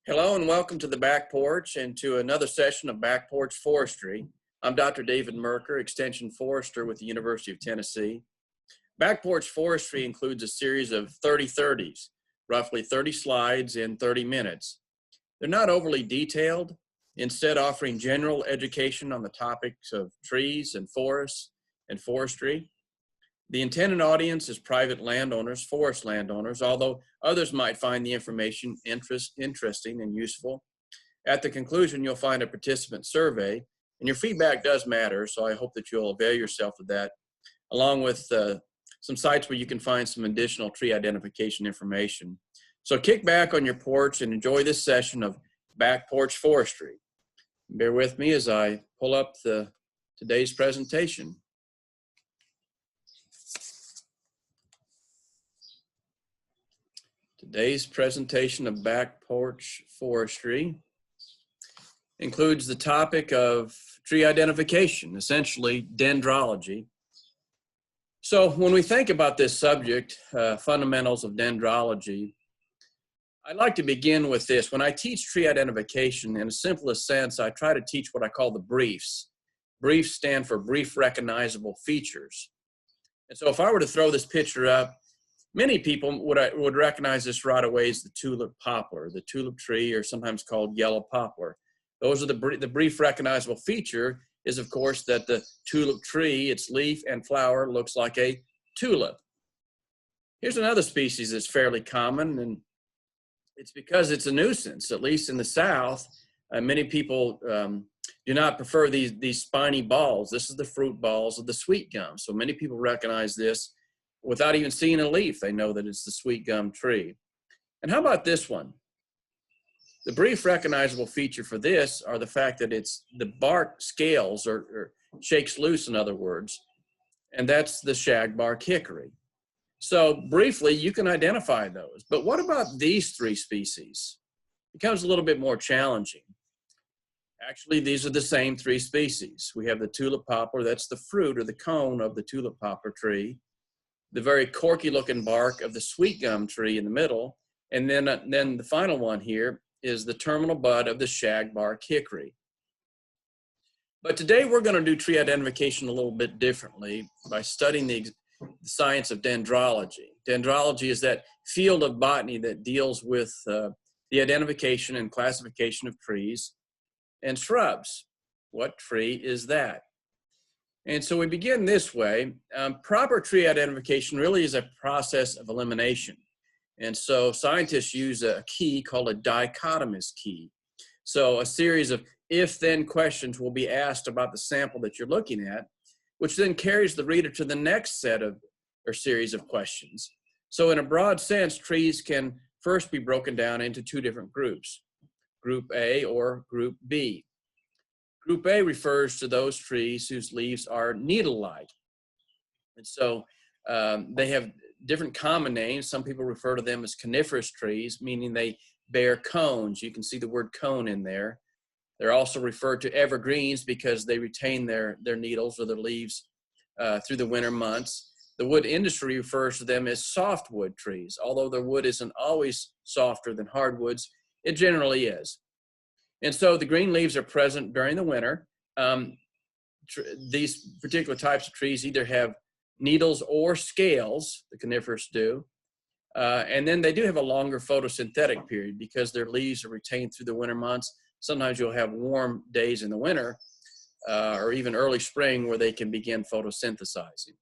Hello and welcome to the Back Porch and to another session of Back Porch Forestry. I'm Dr. David Merker, Extension Forester with the University of Tennessee. Back Porch Forestry includes a series of 30/30s, roughly 30 slides in 30 minutes. They're not overly detailed, instead offering general education on the topics of trees and forests and forestry. The intended audience is private landowners, forest landowners, although others might find the information interesting and useful. At the conclusion, you'll find a participant survey, and your feedback does matter, so I hope that you'll avail yourself of that, along with some sites where you can find some additional tree identification information. So kick back on your porch and enjoy this session of Back Porch Forestry. Bear with me as I pull up today's presentation. Today's presentation of Back Porch Forestry includes the topic of tree identification, essentially dendrology. So when we think about this subject, fundamentals of dendrology, I'd like to begin with this. When I teach tree identification, in the simplest sense, I try to teach what I call the briefs. Briefs stand for brief recognizable features. And so if I were to throw this picture up, many people would recognize this right away as the tulip poplar, the tulip tree, or sometimes called yellow poplar. Those are the brief recognizable feature is, of course, that the tulip tree, its leaf and flower looks like a tulip. Here's another species that's fairly common, and it's because it's a nuisance, at least in the South. Many people do not prefer these spiny balls. This is the fruit balls of the sweet gum. So many people recognize this without even seeing a leaf. They know that it's the sweet gum tree. And how about this one? The brief recognizable feature for this are the fact that it's the bark scales or shakes loose, in other words, and that's the shagbark hickory. So briefly, you can identify those. But what about these three species? It becomes a little bit more challenging. Actually, these are the same three species. We have the tulip poplar, that's the fruit or the cone of the tulip poplar tree, the very corky looking bark of the sweet gum tree in the middle, and then the final one here is the terminal bud of the shagbark hickory. But today we're going to do tree identification a little bit differently by studying the science of dendrology. Dendrology is that field of botany that deals with the identification and classification of trees and shrubs. What tree is that? And so we begin this way. Proper tree identification really is a process of elimination. And so scientists use a key called a dichotomous key. So a series of if-then questions will be asked about the sample that you're looking at, which then carries the reader to the next set of or series of questions. So in a broad sense, trees can first be broken down into two different groups, Group A or Group B. Group A refers to those trees whose leaves are needle-like. And so they have different common names. Some people refer to them as coniferous trees, meaning they bear cones. You can see the word cone in there. They're also referred to evergreens because they retain their needles or their leaves through the winter months. The wood industry refers to them as softwood trees. Although their wood isn't always softer than hardwoods, it generally is. And so the green leaves are present during the winter. These particular types of trees either have needles or scales, the coniferous do, and then they do have a longer photosynthetic period because their leaves are retained through the winter months. Sometimes you'll have warm days in the winter or even early spring where they can begin photosynthesizing.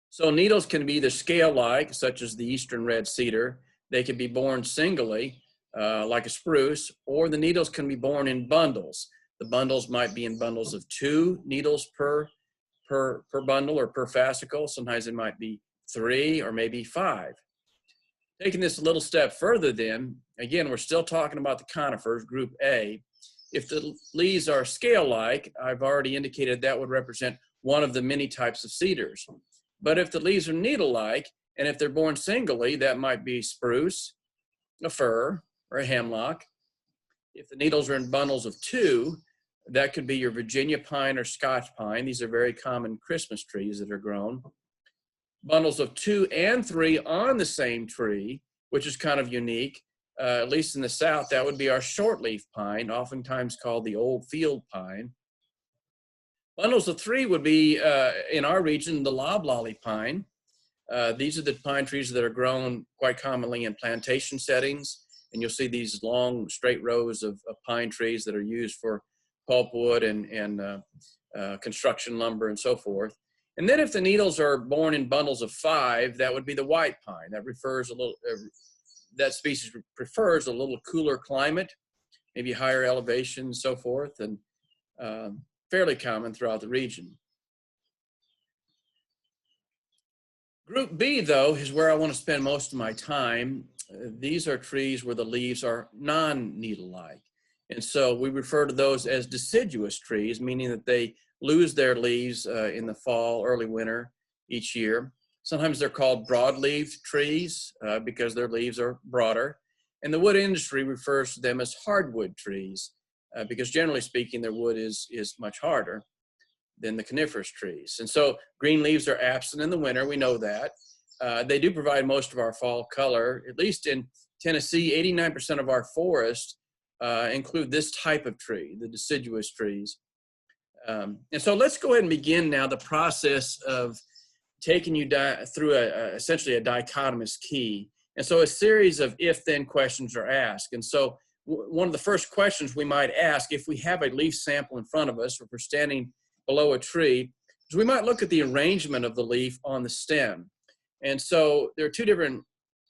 So needles can be either scale-like, such as the eastern red cedar. They can be borne singly, like a spruce, or the needles can be borne in bundles. The bundles might be in bundles of 2 needles per bundle or per fascicle. Sometimes it might be 3 or maybe 5. Taking this a little step further then, again, we're still talking about the conifers, Group A. If the leaves are scale-like, I've already indicated that would represent one of the many types of cedars. But if the leaves are needle-like, and if they're borne singly, that might be spruce, a fir, or a hemlock. If the needles are in bundles of 2, that could be your Virginia pine or Scotch pine. These are very common Christmas trees that are grown. Bundles of 2 and 3 on the same tree, which is kind of unique, at least in the South, that would be our shortleaf pine, oftentimes called the old field pine. Bundles of 3 would be, in our region, the loblolly pine. These are the pine trees that are grown quite commonly in plantation settings, and you'll see these long, straight rows of pine trees that are used for pulpwood and construction lumber and so forth. And then if the needles are borne in bundles of 5, that would be the white pine. That refers that species prefers a little cooler climate, maybe higher elevation and so forth, and fairly common throughout the region. Group B, though, is where I want to spend most of my time. These are trees where the leaves are non-needle-like. And so we refer to those as deciduous trees, meaning that they lose their leaves in the fall, early winter each year. Sometimes they're called broad-leaved trees because their leaves are broader. And the wood industry refers to them as hardwood trees because generally speaking, their wood is much harder than the coniferous trees. And so green leaves are absent in the winter, we know that. They do provide most of our fall color. At least in Tennessee, 89% of our forests include this type of tree, the deciduous trees. And so let's go ahead and begin now the process of taking you through essentially a dichotomous key. And so a series of if-then questions are asked. And so one of the first questions we might ask if we have a leaf sample in front of us, or if we're standing below a tree, is we might look at the arrangement of the leaf on the stem. And so there are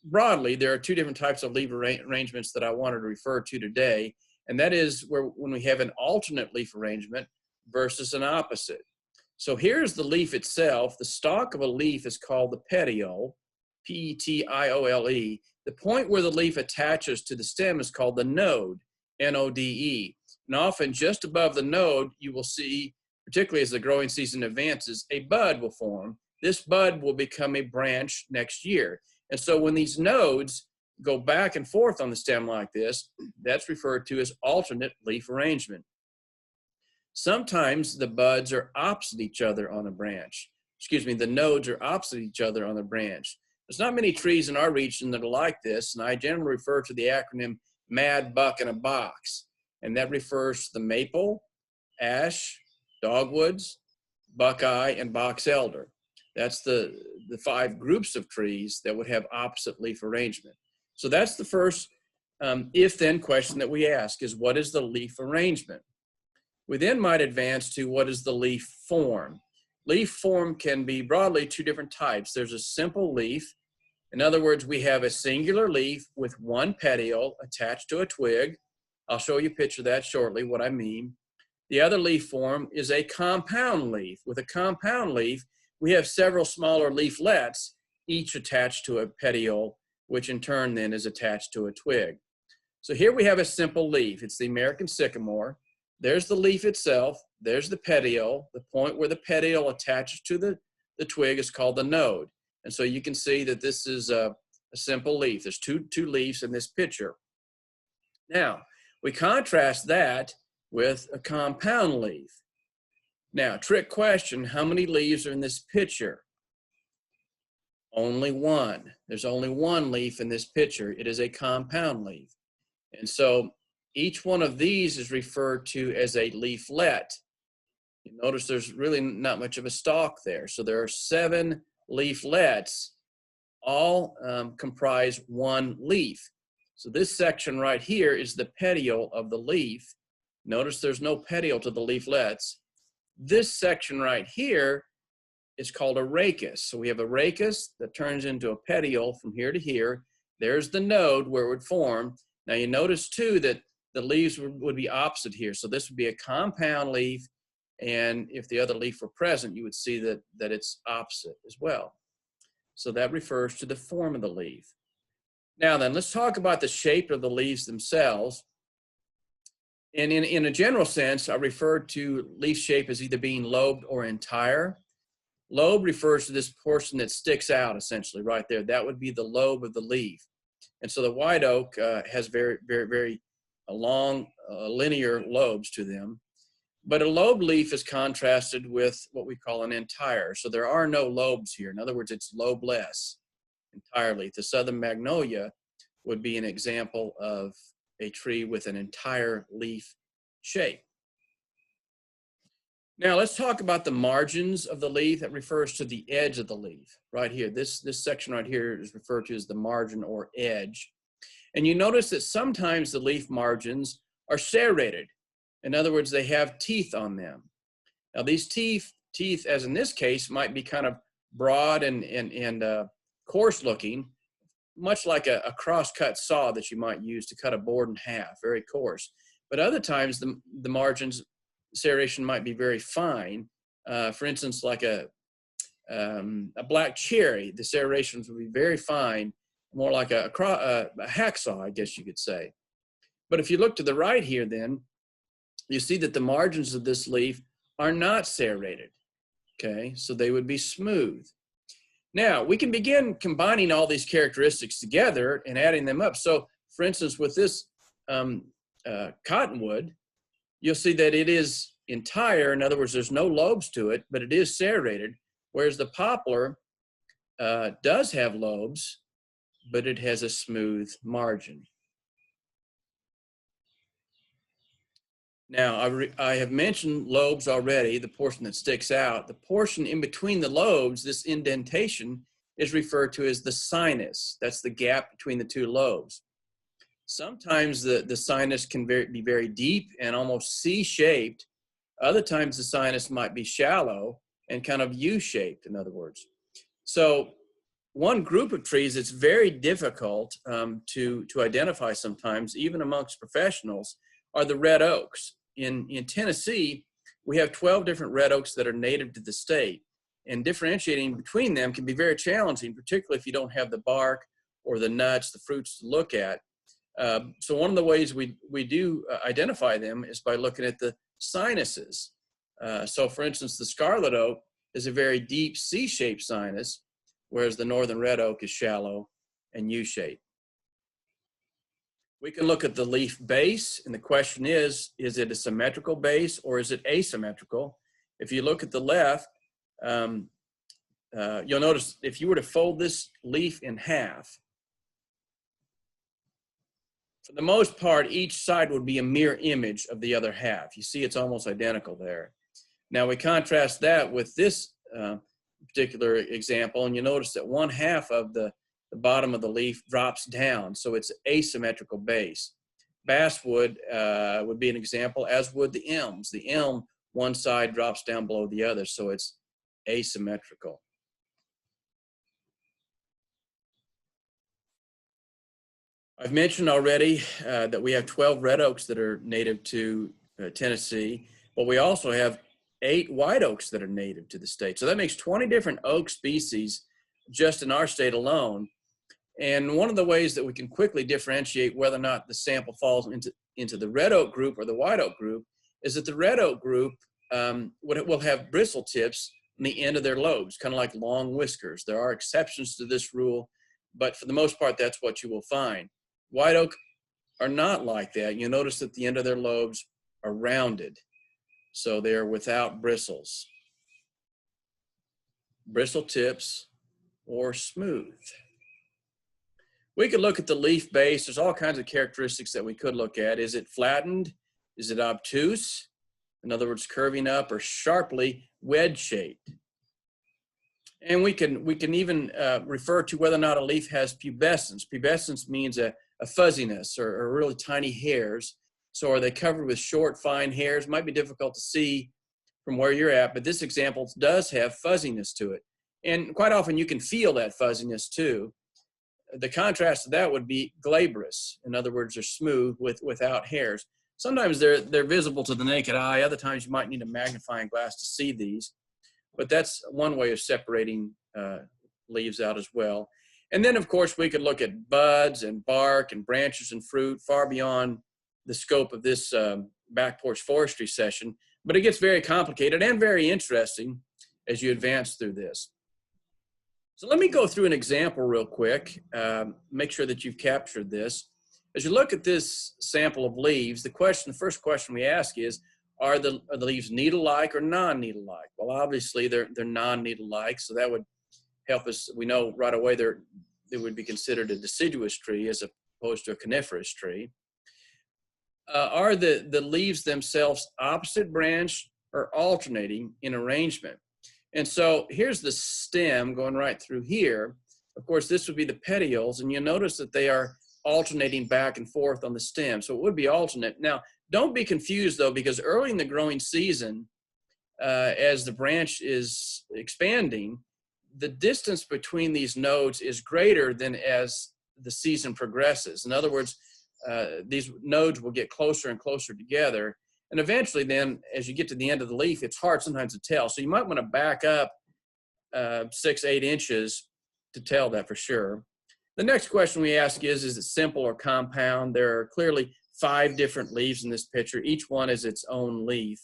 broadly, there are two different types of leaf arrangements that I wanted to refer to today. And that is when we have an alternate leaf arrangement versus an opposite. So here's the leaf itself. The stalk of a leaf is called the petiole, P-E-T-I-O-L-E. The point where the leaf attaches to the stem is called the node, N-O-D-E. And often just above the node, you will see, particularly as the growing season advances, a bud will form. This bud will become a branch next year. And so when these nodes go back and forth on the stem like this, that's referred to as alternate leaf arrangement. Sometimes the buds are opposite each other on a branch. The nodes are opposite each other on the branch. There's not many trees in our region that are like this, and I generally refer to the acronym MAD, Buck, and a Box. And that refers to the maple, ash, dogwoods, buckeye, and box elder. That's the 5 groups of trees that would have opposite leaf arrangement. So that's the first if-then question that we ask is, what is the leaf arrangement? We then might advance to what is the leaf form. Leaf form can be broadly 2 different types. There's a simple leaf. In other words, we have a singular leaf with one petiole attached to a twig. I'll show you a picture of that shortly, what I mean. The other leaf form is a compound leaf. With a compound leaf, we have several smaller leaflets, each attached to a petiole, which in turn then is attached to a twig. So here we have a simple leaf. It's the American sycamore. There's the leaf itself. There's the petiole. The point where the petiole attaches to the twig is called the node. And so you can see that this is a simple leaf. There's two leaves in this picture. Now, we contrast that with a compound leaf. Now, trick question, how many leaves are in this picture? Only one. There's only one leaf in this picture. It is a compound leaf. And so each one of these is referred to as a leaflet. You notice there's really not much of a stalk there. So there are 7 leaflets, all comprise one leaf. So this section right here is the petiole of the leaf. Notice there's no petiole to the leaflets. This section right here is called a rachis. So we have a rachis that turns into a petiole from here to here. There's the node where it would form. Now you notice too that the leaves would be opposite here. So this would be a compound leaf. And if the other leaf were present, you would see that it's opposite as well. So that refers to the form of the leaf. Now then, let's talk about the shape of the leaves themselves. And in a general sense, I refer to leaf shape as either being lobed or entire. Lobe refers to this portion that sticks out essentially right there. That would be the lobe of the leaf. And so the white oak has very, very, very long linear lobes to them. But a lobed leaf is contrasted with what we call an entire. So there are no lobes here. In other words, it's lobeless entirely. The southern magnolia would be an example of a tree with an entire leaf shape. Now let's talk about the margins of the leaf. That refers to the edge of the leaf right here. This section right here is referred to as the margin or edge. And you notice that sometimes the leaf margins are serrated. In other words, they have teeth on them. Now these teeth, as in this case, might be kind of broad and coarse looking, much like a cross-cut saw that you might use to cut a board in half, very coarse. But other times the margins, serration might be very fine. For instance, like a black cherry, the serrations would be very fine, more like a hacksaw, I guess you could say. But if you look to the right here, then you see that the margins of this leaf are not serrated. Okay, so they would be smooth. Now we can begin combining all these characteristics together and adding them up. So, for instance, with this cottonwood, you'll see that it is entire. In other words, there's no lobes to it, but it is serrated, whereas the poplar does have lobes, but it has a smooth margin. Now, I have mentioned lobes already, the portion that sticks out. The portion in between the lobes, this indentation, is referred to as the sinus. That's the gap between the two lobes. Sometimes the sinus can be very deep and almost C-shaped. Other times the sinus might be shallow and kind of U-shaped, in other words. So one group of trees that's very difficult to identify sometimes, even amongst professionals, are the red oaks. In Tennessee, we have 12 different red oaks that are native to the state, and differentiating between them can be very challenging, particularly if you don't have the bark or the nuts, the fruits to look at. So one of the ways we do identify them is by looking at the sinuses. So for instance, the scarlet oak is a very deep C-shaped sinus, whereas the northern red oak is shallow and U-shaped. We can look at the leaf base, and the question is it a symmetrical base or is it asymmetrical? If you look at the left, you'll notice if you were to fold this leaf in half, for the most part, each side would be a mirror image of the other half. You see it's almost identical there. Now we contrast that with this particular example, and you notice that one half of the bottom of the leaf drops down, so it's asymmetrical base. Basswood would be an example, as would the elms. The elm, one side drops down below the other, so it's asymmetrical. I've mentioned already that we have 12 red oaks that are native to Tennessee, but we also have 8 white oaks that are native to the state. So that makes 20 different oak species just in our state alone. And one of the ways that we can quickly differentiate whether or not the sample falls into the red oak group or the white oak group is that the red oak group will have bristle tips on the end of their lobes, kind of like long whiskers. There are exceptions to this rule, but for the most part, that's what you will find. White oak are not like that. You'll notice that the end of their lobes are rounded, so they are without bristles. Bristle tips or smooth. We could look at the leaf base. There's all kinds of characteristics that we could look at. Is it flattened? Is it obtuse? In other words, curving up, or sharply wedge-shaped? And we can even refer to whether or not a leaf has pubescence. Pubescence means a fuzziness or really tiny hairs. So are they covered with short, fine hairs? Might be difficult to see from where you're at, but this example does have fuzziness to it. And quite often you can feel that fuzziness too. The contrast to that would be glabrous. In other words, they're smooth without hairs. Sometimes they're visible to the naked eye. Other times you might need a magnifying glass to see these. But that's one way of separating leaves out as well. And then, of course, we could look at buds and bark and branches and fruit far beyond the scope of this Back Porch Forestry session. But it gets very complicated and very interesting as you advance through this. So let me go through an example real quick, make sure that you've captured this. As you look at this sample of leaves, the first question we ask is, are the leaves needle-like or non-needle-like? Well, obviously they're non-needle-like, so that would help us. We know right away they would be considered a deciduous tree as opposed to a coniferous tree. Are the leaves themselves opposite branch or alternating in arrangement? And so here's the stem going right through here. Of course, this would be the petioles, and you'll notice that they are alternating back and forth on the stem. So it would be alternate. Now, don't be confused though, because early in the growing season, as the branch is expanding, the distance between these nodes is greater than as the season progresses. In other words, these nodes will get closer and closer together. And eventually then, as you get to the end of the leaf, it's hard sometimes to tell. So you might want to back up 6-8 inches to tell that for sure. The next question we ask is it simple or compound? There are clearly 5 different leaves in this picture. Each one is its own leaf.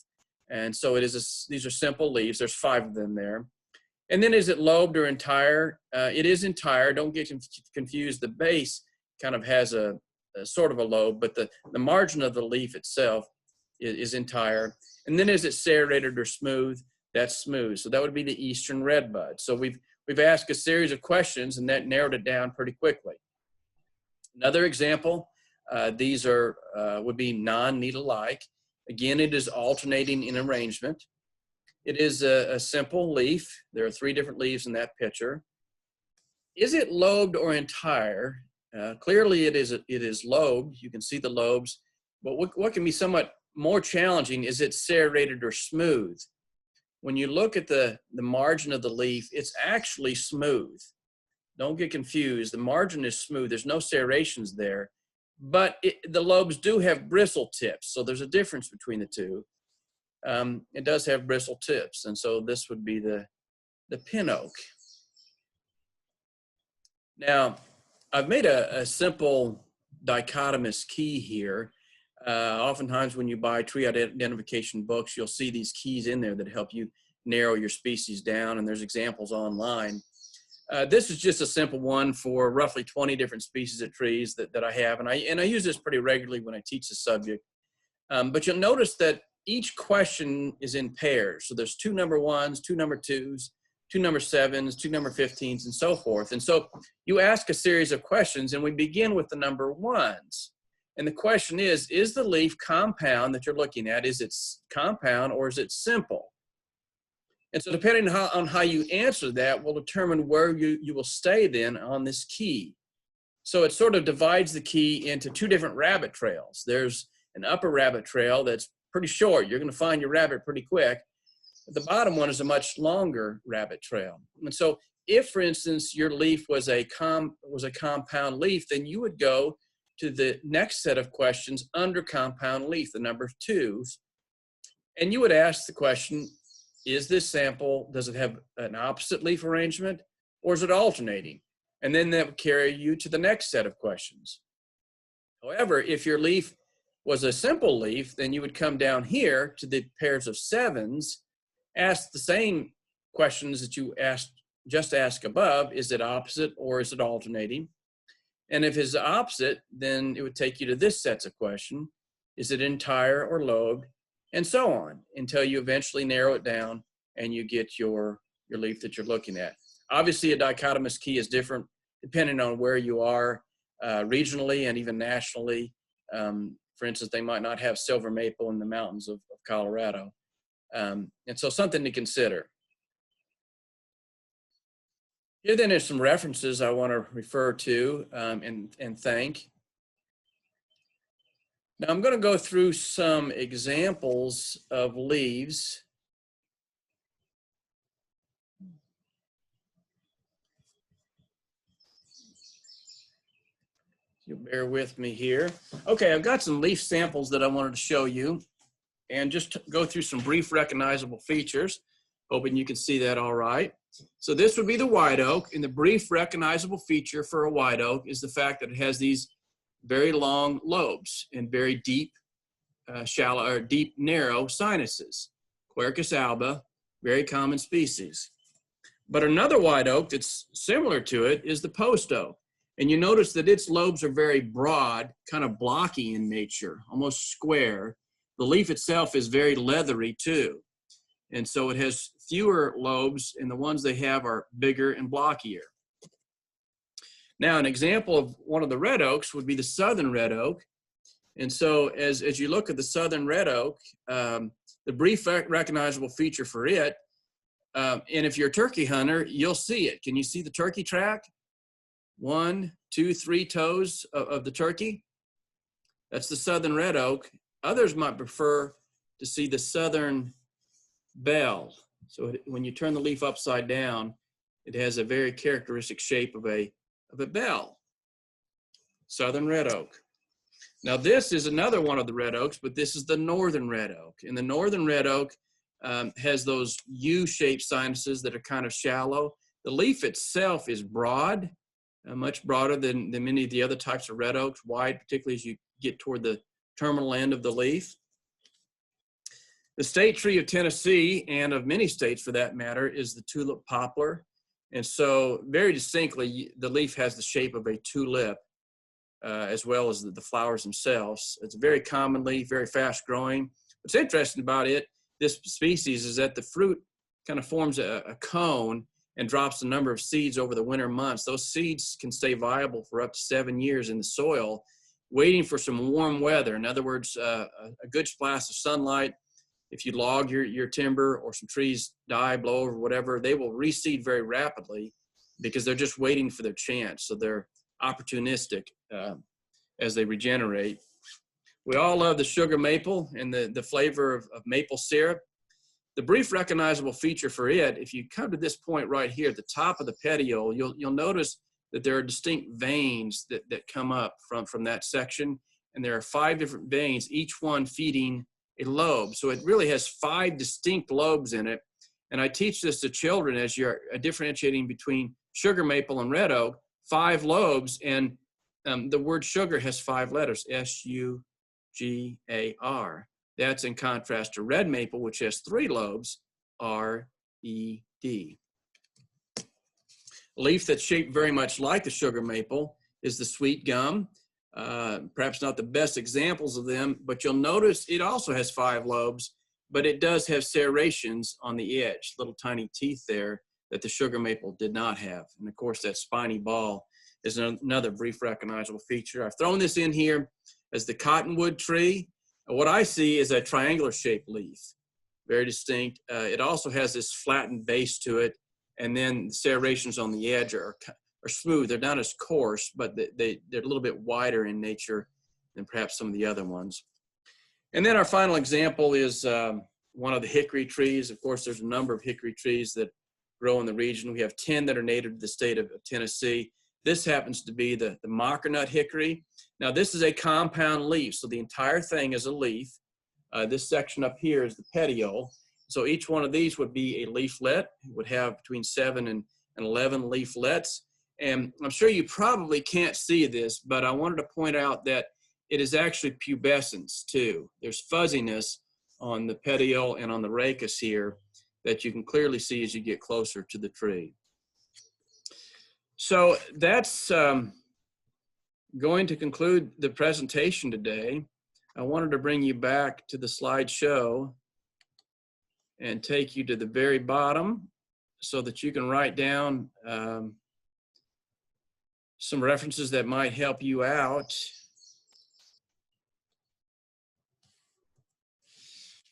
And so these are simple leaves. There's 5 of them there. And then is it lobed or entire? It is entire. Don't get confused. The base kind of has a sort of a lobe, but the margin of the leaf itself is entire. And then is it serrated or smooth? That's smooth. So that would be the eastern redbud. So we've asked a series of questions, and that narrowed it down pretty quickly. Another example, these would be non-needle-like. Again, it is alternating in arrangement. It is a simple leaf. There are 3 different leaves in that picture. Is it lobed or entire? Clearly it is lobed. You can see the lobes. But what can be somewhat more challenging is it serrated or smooth. When you look at the margin of the leaf, it's actually smooth. Don't get confused. The margin is smooth. There's no serrations there. But the lobes do have bristle tips. So there's a difference between the two. It does have bristle tips. And so this would be the pin oak. Now, I've made a simple dichotomous key here. Oftentimes when you buy tree identification books, you'll see these keys in there that help you narrow your species down, and there's examples online. This is just a simple one for roughly 20 different species of trees that I have, and I use this pretty regularly when I teach the subject. But you'll notice that each question is in pairs. So there's 2 number 1s, 2 number 2s, 2 number 7s, 2 number 15s, and so forth. And so you ask a series of questions, and we begin with the number 1s. And the question is the leaf compound that you're looking at, is it compound or is it simple? And so depending on how you answer that will determine where you will stay then on this key. So it sort of divides the key into 2 different rabbit trails. There's an upper rabbit trail that's pretty short. You're going to find your rabbit pretty quick. The bottom one is a much longer rabbit trail. And so if, for instance, your leaf was a compound leaf, then you would go to the next set of questions under compound leaf, the number 2s. And you would ask the question, is this sample, does it have an opposite leaf arrangement or is it alternating? And then that would carry you to the next set of questions. However, if your leaf was a simple leaf, then you would come down here to the pairs of 7s, ask the same questions that you just asked above. Is it opposite or is it alternating? And if it's opposite, then it would take you to this set of questions. Is it entire or lobed? And so on, until you eventually narrow it down and you get your leaf that you're looking at. Obviously, a dichotomous key is different depending on where you are regionally and even nationally. For instance, they might not have silver maple in the mountains of Colorado. And so something to consider. Here then is some references I want to refer to and thank. Now I'm going to go through some examples of leaves. You'll bear with me here. Okay, I've got some leaf samples that I wanted to show you and just go through some brief recognizable features, hoping you can see that all right. So this would be the white oak, and the brief recognizable feature for a white oak is the fact that it has these very long lobes and very deep, shallow or deep, narrow sinuses. Quercus alba, very common species. But another white oak that's similar to it is the post oak. And you notice that its lobes are very broad, kind of blocky in nature, almost square. The leaf itself is very leathery too. And so it has fewer lobes, and the ones they have are bigger and blockier. Now, an example of one of the red oaks would be the southern red oak. And so as you look at the southern red oak, the brief recognizable feature for it, and if you're a turkey hunter, you'll see it. Can you see the turkey track? 1, 2, 3 toes of the turkey. That's the southern red oak. Others might prefer to see the southern bell. So when you turn the leaf upside down, it has a very characteristic shape of a bell. Southern red oak. Now this is another one of the red oaks, but this is the northern red oak. And the northern red oak has those U-shaped sinuses that are kind of shallow. The leaf itself is broad, much broader than many of the other types of red oaks, wide, particularly as you get toward the terminal end of the leaf. The state tree of Tennessee, and of many states for that matter, is the tulip poplar. And so very distinctly, the leaf has the shape of a tulip, as well as the flowers themselves. It's very commonly, very fast growing. What's interesting about it, this species, is that the fruit kind of forms a cone and drops a number of seeds over the winter months. Those seeds can stay viable for up to 7 years in the soil, waiting for some warm weather. In other words, a good splash of sunlight. If you log your timber or some trees die, blow over, whatever, they will reseed very rapidly because they're just waiting for their chance. So they're opportunistic as they regenerate. We all love the sugar maple and the flavor of maple syrup. The brief recognizable feature for it, if you come to this point right here at the top of the petiole, you'll notice that there are distinct veins that come up from that section. And there are 5 different veins, each one feeding a lobe. So it really has 5 distinct lobes in it. And I teach this to children as you're differentiating between sugar maple and red oak, 5 lobes, and the word sugar has 5 letters, S-U-G-A-R. That's in contrast to red maple, which has 3 lobes, R-E-D. A leaf that's shaped very much like the sugar maple is the sweet gum. Perhaps not the best examples of them, but you'll notice it also has 5 lobes, but it does have serrations on the edge, little tiny teeth there that the sugar maple did not have. And of course, that spiny ball is another brief recognizable feature. I've thrown this in here as the cottonwood tree. What I see is a triangular shaped leaf, very distinct. It also has this flattened base to it, and then the serrations on the edge are smooth. They're not as coarse, but they're a little bit wider in nature than perhaps some of the other ones. And then our final example is one of the hickory trees. Of course, there's a number of hickory trees that grow in the region. We have 10 that are native to the state of Tennessee. This happens to be the mockernut hickory. Now, this is a compound leaf, so the entire thing is a leaf. This section up here is the petiole. So each one of these would be a leaflet. It would have between 7 and 11 leaflets. And I'm sure you probably can't see this, but I wanted to point out that it is actually pubescence too. There's fuzziness on the petiole and on the rachis here that you can clearly see as you get closer to the tree. So that's going to conclude the presentation today. I wanted to bring you back to the slideshow and take you to the very bottom so that you can write down some references that might help you out.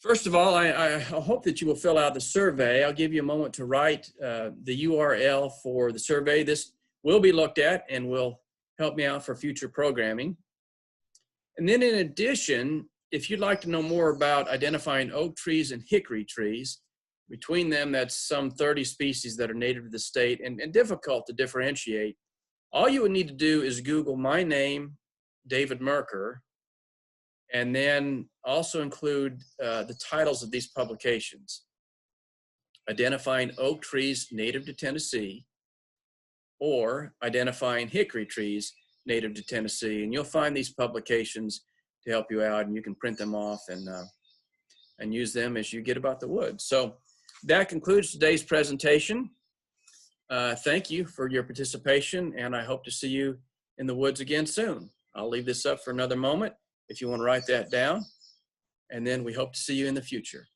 First of all, I hope that you will fill out the survey. I'll give you a moment to write the URL for the survey. This will be looked at and will help me out for future programming. And then in addition, if you'd like to know more about identifying oak trees and hickory trees, between them, that's some 30 species that are native to the state and difficult to differentiate. All you would need to do is Google my name, David Merker, and then also include the titles of these publications: Identifying Oak Trees Native to Tennessee, or Identifying Hickory Trees Native to Tennessee. And you'll find these publications to help you out, and you can print them off and use them as you get about the woods. So that concludes today's presentation. Thank you for your participation, and I hope to see you in the woods again soon. I'll leave this up for another moment if you want to write that down, and then we hope to see you in the future.